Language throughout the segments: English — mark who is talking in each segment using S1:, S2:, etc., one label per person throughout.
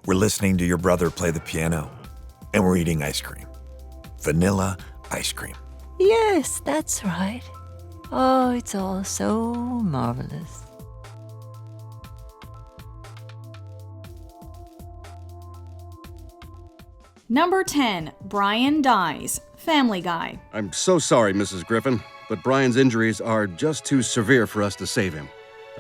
S1: We're listening to your brother play the piano, and we're eating ice cream. Vanilla ice cream.
S2: Yes, that's right. Oh, it's all so marvelous.
S3: Number 10, Brian dies. Family Guy.
S4: I'm so sorry, Mrs. Griffin, but Brian's injuries are just too severe for us to save him.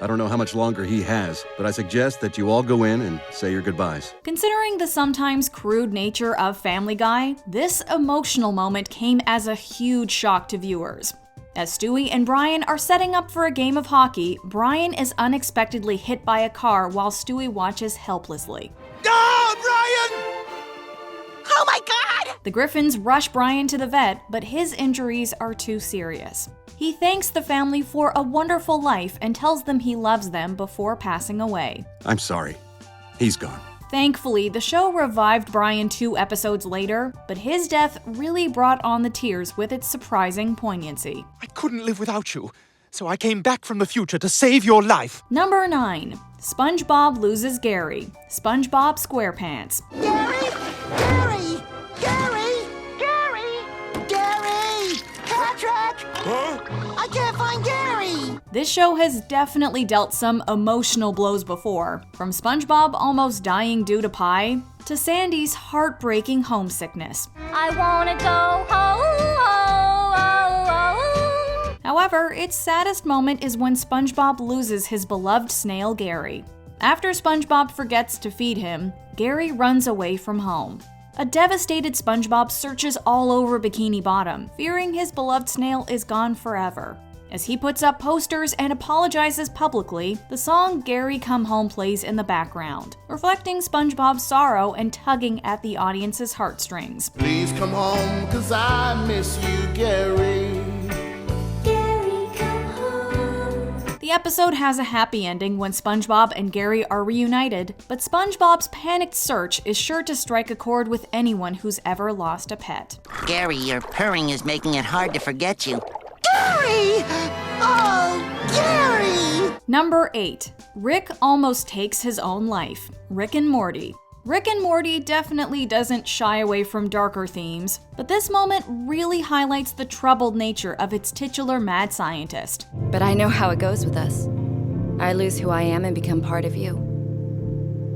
S4: I don't know how much longer he has, but I suggest that you all go in and say your goodbyes.
S3: Considering the sometimes crude nature of Family Guy, this emotional moment came as a huge shock to viewers. As Stewie and Brian are setting up for a game of hockey, Brian is unexpectedly hit by a car while Stewie watches helplessly.
S5: Oh, Brian! Oh my God!
S3: The Griffins rush Brian to the vet, but his injuries are too serious. He thanks the family for a wonderful life and tells them he loves them before passing away.
S4: I'm sorry. He's gone.
S3: Thankfully, the show revived Brian 2 episodes later, but his death really brought on the tears with its surprising poignancy.
S5: I couldn't live without you, so I came back from the future to save your life.
S3: Number 9. SpongeBob loses Gary. SpongeBob SquarePants.
S6: Gary! Gary! Gary! Gary! Gary! Patrick!
S5: Huh?
S6: I can't find Gary!
S3: This show has definitely dealt some emotional blows before, from SpongeBob almost dying due to pie, to Sandy's heartbreaking homesickness.
S7: I wanna go home.
S3: However, its saddest moment is when SpongeBob loses his beloved snail Gary. After SpongeBob forgets to feed him, Gary runs away from home. A devastated SpongeBob searches all over Bikini Bottom, fearing his beloved snail is gone forever. As he puts up posters and apologizes publicly, the song Gary Come Home plays in the background, reflecting SpongeBob's sorrow and tugging at the audience's heartstrings.
S8: Please come home, 'cause I miss you, Gary.
S3: The episode has a happy ending when SpongeBob and Gary are reunited, but SpongeBob's panicked search is sure to strike a chord with anyone who's ever lost a pet.
S9: Gary, your purring is making it hard to forget you.
S6: Gary! Oh, Gary!
S3: Number 8. Rick almost takes his own life. Rick and Morty. Rick and Morty definitely doesn't shy away from darker themes, but this moment really highlights the troubled nature of its titular mad scientist.
S10: But I know how it goes with us. I lose who I am and become part of you.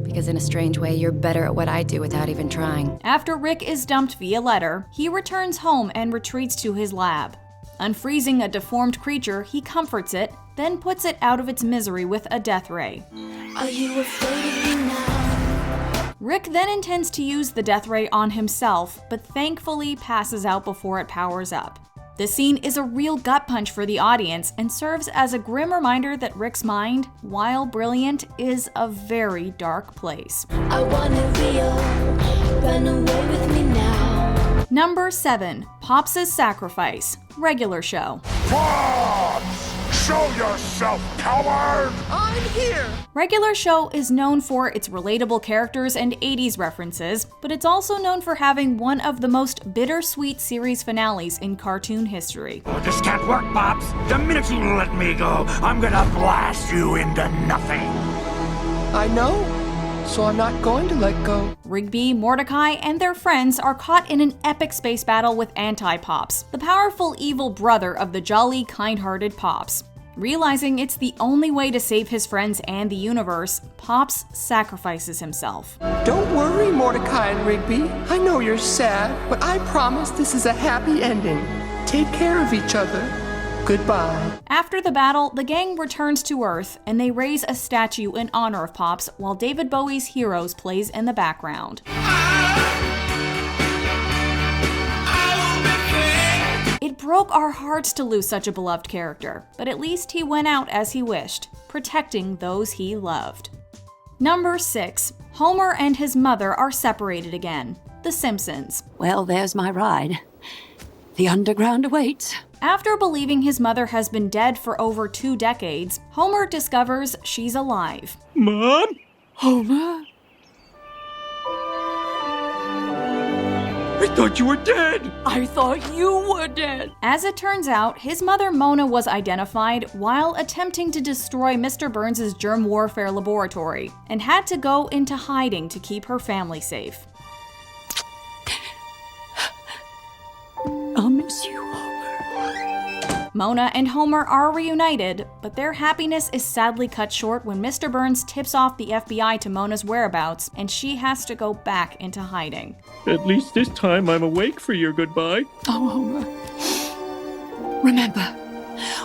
S10: Because in a strange way, you're better at what I do without even trying.
S3: After Rick is dumped via letter, he returns home and retreats to his lab. Unfreezing a deformed creature, he comforts it, then puts it out of its misery with a death ray.
S7: Are you afraid of me now?
S3: Rick then intends to use the death ray on himself, but thankfully passes out before it powers up. This scene is a real gut punch for the audience and serves as a grim reminder that Rick's mind, while brilliant, is a very dark place.
S7: I wanna run away with me now.
S3: Number 7. Pops' Sacrifice. Regular show.
S11: Pops! Show yourself, coward!
S5: I'm here!
S3: Regular show is known for its relatable characters and 80s references, but it's also known for having one of the most bittersweet series finales in cartoon history.
S11: Oh, this can't work, Pops. The minute you let me go, I'm gonna blast you into nothing.
S5: I know, so I'm not going to let go.
S3: Rigby, Mordecai, and their friends are caught in an epic space battle with Anti-Pops, the powerful evil brother of the jolly, kind-hearted Pops. Realizing it's the only way to save his friends and the universe, Pops sacrifices himself.
S5: Don't worry, Mordecai and Rigby. I know you're sad, but I promise this is a happy ending. Take care of each other. Goodbye.
S3: After the battle, the gang returns to Earth, and they raise a statue in honor of Pops while David Bowie's Heroes plays in the background. It broke our hearts to lose such a beloved character, but at least he went out as he wished, protecting those he loved. Number 6. Homer and his mother are separated again. The Simpsons.
S2: Well, there's my ride. The underground awaits.
S3: After believing his mother has been dead for over 2 decades, Homer discovers she's alive.
S5: Mom?
S2: Homer?
S5: Rick,
S11: thought you were dead!
S2: I thought you were dead.
S3: As it turns out, his mother Mona was identified while attempting to destroy Mr. Burns' germ warfare laboratory and had to go into hiding to keep her family safe.
S2: I'll miss you, Homer.
S3: Mona and Homer are reunited, but their happiness is sadly cut short when Mr. Burns tips off the FBI to Mona's whereabouts and she has to go back into hiding.
S12: At least this time I'm awake for your goodbye.
S2: Oh, Homer. Remember,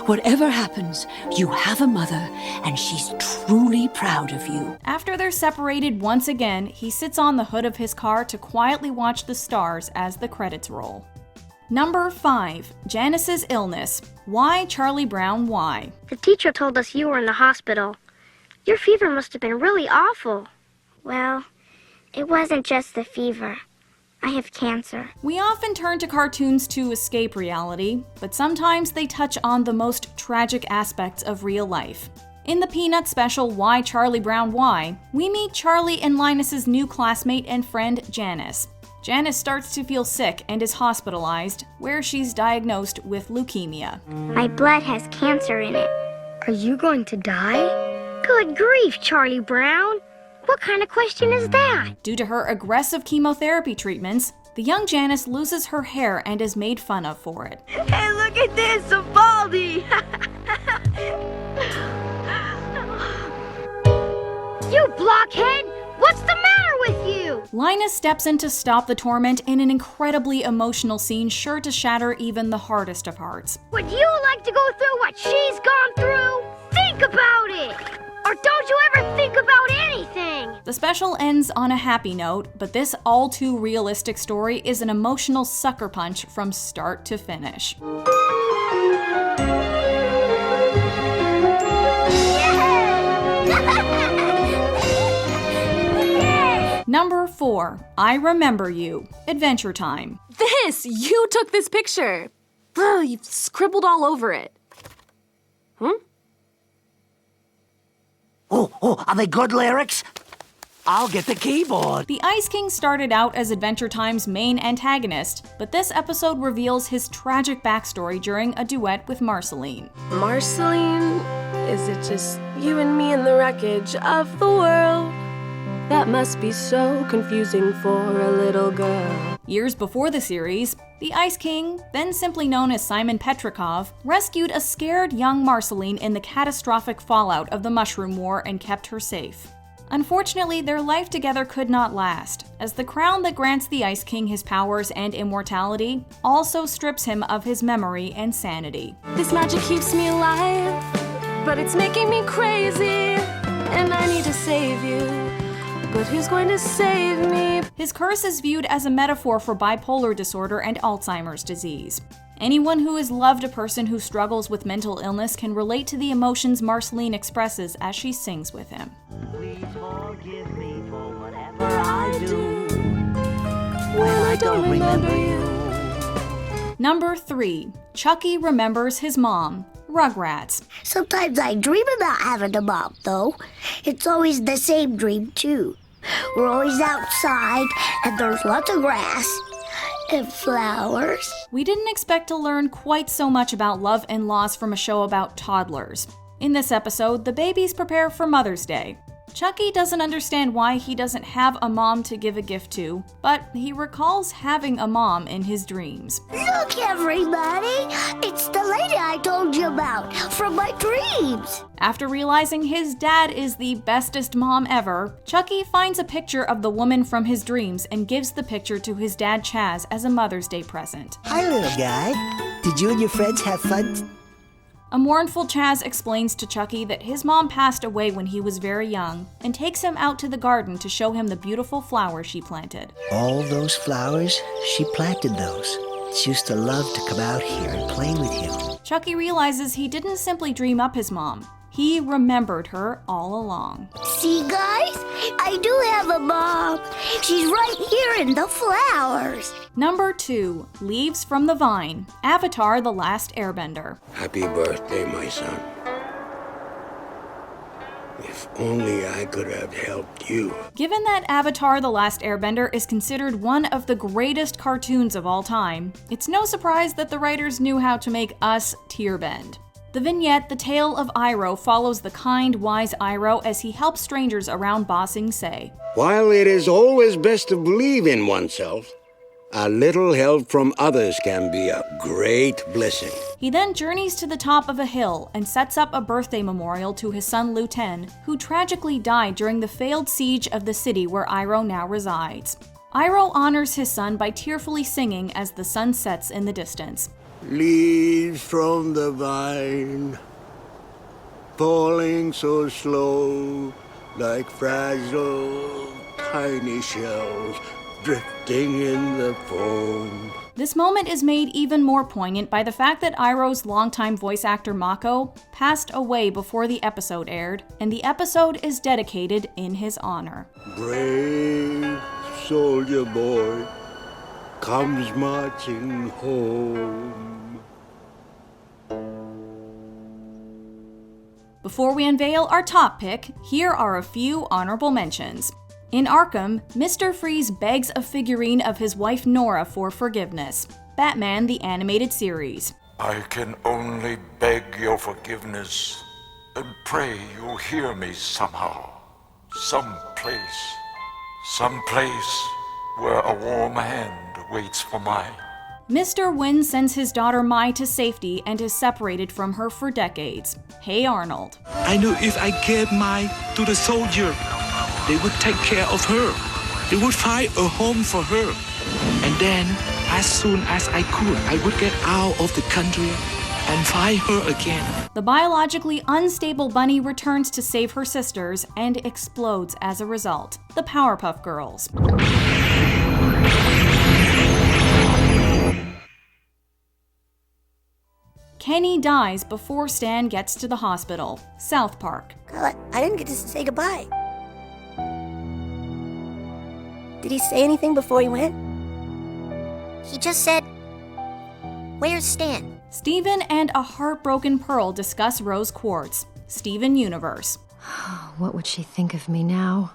S2: whatever happens, you have a mother, and she's truly proud of you.
S3: After they're separated once again, he sits on the hood of his car to quietly watch the stars as the credits roll. Number 5. Janice's illness. Why Charlie Brown, why?
S13: The teacher told us you were in the hospital. Your fever must have been really awful. Well, it wasn't just the fever. I have cancer.
S3: We often turn to cartoons to escape reality, but sometimes they touch on the most tragic aspects of real life. In the Peanuts special Why Charlie Brown Why, we meet Charlie and Linus's new classmate and friend Janice. Janice starts to feel sick and is hospitalized, where she's diagnosed with leukemia.
S13: My blood has cancer in it. Are you going to die? Good grief, Charlie Brown. What kind of question is that?
S3: Due to her aggressive chemotherapy treatments, the young Janice loses her hair and is made fun of for it.
S14: Hey, look at this, I'm baldy!
S13: You blockhead! What's the matter with you?
S3: Linus steps in to stop the torment in an incredibly emotional scene sure to shatter even the hardest of hearts.
S13: Would you like to go through what she's gone through? Think about it! Or don't you ever think about anything?
S3: The special ends on a happy note, but this all too realistic story is an emotional sucker punch from start to finish. Number 4. I Remember You. Adventure Time.
S15: You took this picture. Ugh, you've scribbled all over it.
S6: Oh, are they good lyrics? I'll get the keyboard.
S3: The Ice King started out as Adventure Time's main antagonist, but this episode reveals his tragic backstory during a duet with Marceline.
S15: Marceline, is it just you and me in the wreckage of the world? That must be so confusing for a little girl.
S3: Years before the series, the Ice King, then simply known as Simon Petrikov, rescued a scared young Marceline in the catastrophic fallout of the Mushroom War and kept her safe. Unfortunately, their life together could not last, as the crown that grants the Ice King his powers and immortality also strips him of his memory and sanity.
S15: This magic keeps me alive, but it's making me crazy, and I need to save you. But who's going to save me?
S3: His curse is viewed as a metaphor for bipolar disorder and Alzheimer's disease. Anyone who has loved a person who struggles with mental illness can relate to the emotions Marceline expresses as she sings with him.
S6: Please forgive me for whatever I do
S15: when I don't remember you.
S3: Number 3. Chucky remembers his mom. Rugrats.
S16: Sometimes I dream about having a mom, though. It's always the same dream, too. We're always outside, and there's lots of grass and flowers.
S3: We didn't expect to learn quite so much about love and loss from a show about toddlers. In this episode, the babies prepare for Mother's Day. Chucky doesn't understand why he doesn't have a mom to give a gift to, but he recalls having a mom in his dreams.
S16: Look, everybody! It's the lady I told you about from my dreams!
S3: After realizing his dad is the bestest mom ever, Chucky finds a picture of the woman from his dreams and gives the picture to his dad Chaz as a Mother's Day present.
S6: Hi, little guy. Did you and your friends have fun?
S3: A mournful Chaz explains to Chucky that his mom passed away when he was very young and takes him out to the garden to show him the beautiful flowers she planted.
S6: All those flowers? She planted those. She used to love to come out here and play with you.
S3: Chucky realizes he didn't simply dream up his mom. He remembered her all along.
S16: See, guys? I do have a mom. She's right here in the flowers.
S3: Number 2. Leaves from the Vine. Avatar: The Last Airbender.
S17: Happy birthday, my son. If Only I could have helped you.
S3: Given that Avatar: The Last Airbender is considered one of the greatest cartoons of all time, it's no surprise that the writers knew how to make us tear-bend. The vignette, The Tale of Iroh, follows the kind, wise Iroh as he helps strangers around Ba Sing Se.
S17: While it is always best to believe in oneself, a little help from others can be a great blessing.
S3: He then journeys to the top of a hill and sets up a birthday memorial to his son Lu Ten, who tragically died during the failed siege of the city where Iroh now resides. Iroh honors his son by tearfully singing as the sun sets in the distance.
S17: Leaves from the vine, falling so slow, like fragile, tiny shells, drifting in the foam.
S3: This moment is made even more poignant by the fact that Iroh's longtime voice actor Mako passed away before the episode aired, and the episode is dedicated in his honor.
S17: Brave soldier boy comes marching home.
S3: Before we unveil our top pick, here are a few honorable mentions. In Arkham, Mr. Freeze begs a figurine of his wife Nora for forgiveness. Batman the Animated Series.
S11: I can only beg your forgiveness and pray you'll hear me somehow. Someplace where a warm hand waits for mine.
S3: Mr. Wynn sends his daughter Mai to safety and is separated from her for decades. Hey Arnold.
S18: I knew if I gave Mai to the soldier, they would take care of her. They would find a home for her. And then, as soon as I could, I would get out of the country and find her again.
S3: The biologically unstable bunny returns to save her sisters and explodes as a result. The Powerpuff Girls. Kenny dies before Stan gets to the hospital. South Park.
S19: I didn't get to say goodbye. Did he say anything before he went?
S13: He just said, "Where's Stan?"
S3: Steven and a heartbroken Pearl discuss Rose Quartz. Steven Universe.
S10: What would she think of me now?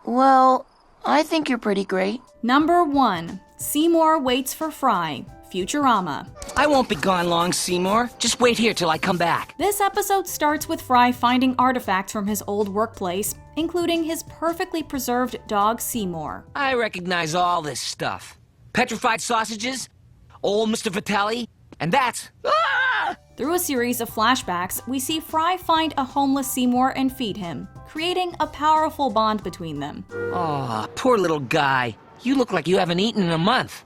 S9: Well, I think you're pretty great.
S3: Number 1. Seymour waits for Fry. Futurama.
S20: I won't be gone long, Seymour. Just wait here till I come back.
S3: This episode starts with Fry finding artifacts from his old workplace, including his perfectly preserved dog Seymour.
S20: I recognize all this stuff. Petrified sausages, old Mr. Vitelli, and that's... Ah!
S3: Through a series of flashbacks, we see Fry find a homeless Seymour and feed him, creating a powerful bond between them.
S20: Oh, poor little guy. You look like you haven't eaten in a month.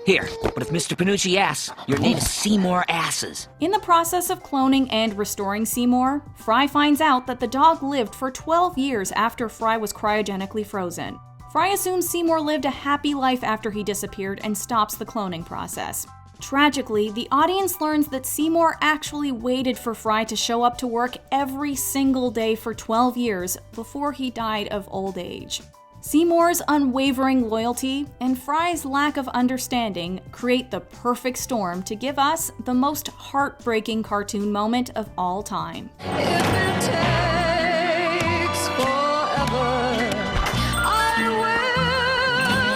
S20: Here, but if Mr. Panucci asks, your name is Seymour Asses.
S3: In the process of cloning and restoring Seymour, Fry finds out that the dog lived for 12 years after Fry was cryogenically frozen. Fry assumes Seymour lived a happy life after he disappeared and stops the cloning process. Tragically, the audience learns that Seymour actually waited for Fry to show up to work every single day for 12 years before he died of old age. Seymour's unwavering loyalty and Fry's lack of understanding create the perfect storm to give us the most heartbreaking cartoon moment of all time.
S21: If it takes forever, I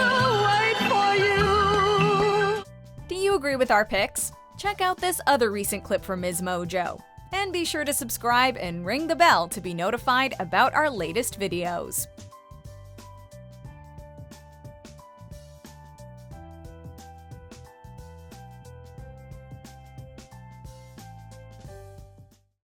S21: will wait for you.
S3: Do you agree with our picks? Check out this other recent clip from Ms. Mojo. And be sure to subscribe and ring the bell to be notified about our latest videos.